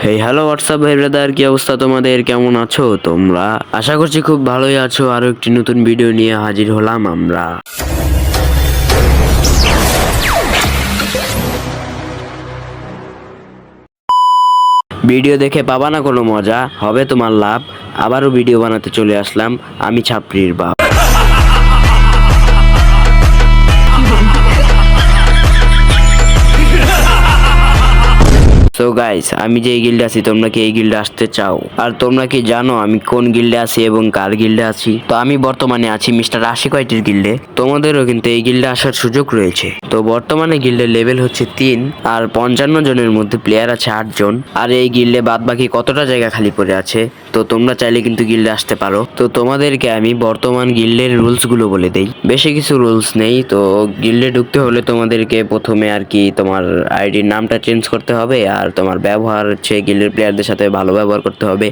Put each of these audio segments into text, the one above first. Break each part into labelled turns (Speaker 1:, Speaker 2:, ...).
Speaker 1: Hey hello WhatsApp ভাই brother, কি অবস্থা তোমাদের? কেমন আছো তোমরা? আশা করছি খুব ভালোই আছো। আরো একটি নতুন ভিডিও নিয়ে হাজির হলাম আমরা। ভিডিও দেখে পাবা না কোনো মজা, হবে তোমার লাভ। আবারও ভিডিও বানাতে চলে আসলাম আমি, ছাপড়ির বাপ। সো গাইস, আমি যে এই গিল্ডে আছি, তোমরা কি এই গিল্ডে আসতে চাও? আর তোমরা কি জানো আমি কোন গিল্ডে আছি এবং কার গিল্ডে আছি? তো আমি বর্তমানে আছি মিস্টার আশিক ওয়াইটির গিল্ডে। তোমাদেরও কিন্তু এই গিল্ডে আসার সুযোগ রয়েছে। তো বর্তমানে গিল্ডের লেভেল হচ্ছে 3 আর 55 জনের মধ্যে প্লেয়ার আছে 8 জন। আর এই গিল্ডে বাদ বাকি কতটা জায়গা খালি পড়ে আছে, তো তোমরা চাইলে কিন্তু গিল্ডে আসতে পারো। তো তোমাদেরকে আমি বর্তমান গিল্ডের রুলস গুলো বলে দেই। বেশি কিছু রুলস নেই। তো গিল্ডে ঢুকতে হলে তোমাদেরকে প্রথমে আর কি তোমার আইডির নামটা চেঞ্জ করতে হবে, আর তোমার ব্যবহার হচ্ছে গিল্ডের প্লেয়ারদের সাথে ভালো ব্যবহার করতে হবে।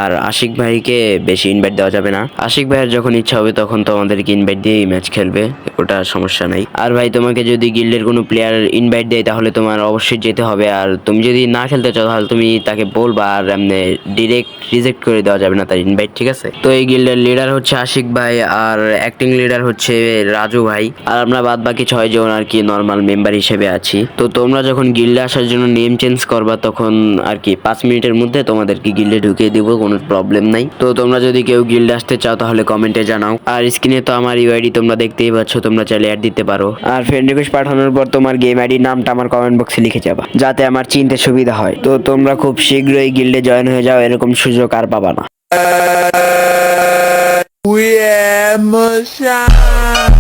Speaker 1: আর আশিক ভাইকে বেশি ইনভাইট দেওয়া যাবে না। আশিক ভাইয়ের যখন ইচ্ছা হবে তখন তোমাদেরকে ইনভাইট দিয়েই ম্যাচ খেলবে, ওটা সমস্যা নাই। আর ভাই, তোমাকে যদি গিল্ডের কোনো প্লেয়ার ইনভাইট দেয় তাহলে তোমার অবশ্যই যেতে হবে। আর তুমি যদি না খেলতে চাও তাহলে তুমি তাকে বলবা, আর এমনি ডিরেক্ট রিজেক্ট করে দেওয়া যাবে না তার ইনভাইট, ঠিক আছে? তো এই গিল্ডের লিডার হচ্ছে আশিক ভাই, আর অ্যাক্টিং লিডার হচ্ছে রাজু ভাই, আর আমরা বাদ বাকি 6 জন আর কি নর্মাল মেম্বার হিসেবে আছি। তো তোমরা যখন গিল্ডে আসার জন্য নেম চেঞ্জ করবা তখন আর কি 5 মিনিটের মধ্যে তোমাদেরকে গিল্ডে ঢুকিয়ে দিব, কোনো প্রবলেম নাই। তো তোমরা যদি কেউ গিল্ডে আসতে চাও তাহলে কমেন্টে জানাও। আর স্ক্রিনে তো আমার ইউআইডি তোমরা দেখতেই পাচ্ছ, তোমরা চাইলে অ্যাড দিতে পারো। আর ফ্রেন্ড রিকোয়েস্ট পাঠানোর পর তোমার গেম আইডির নামটা আমার কমেন্ট বক্সে লিখে যাবা, যাতে আমার চিনতে সুবিধা হয়। তো তোমরা খুব শীঘ্রই গিল্ডে জয়েন হয়ে যাও, এরকম সুযোগ আর পাবা না।
Speaker 2: We emotion.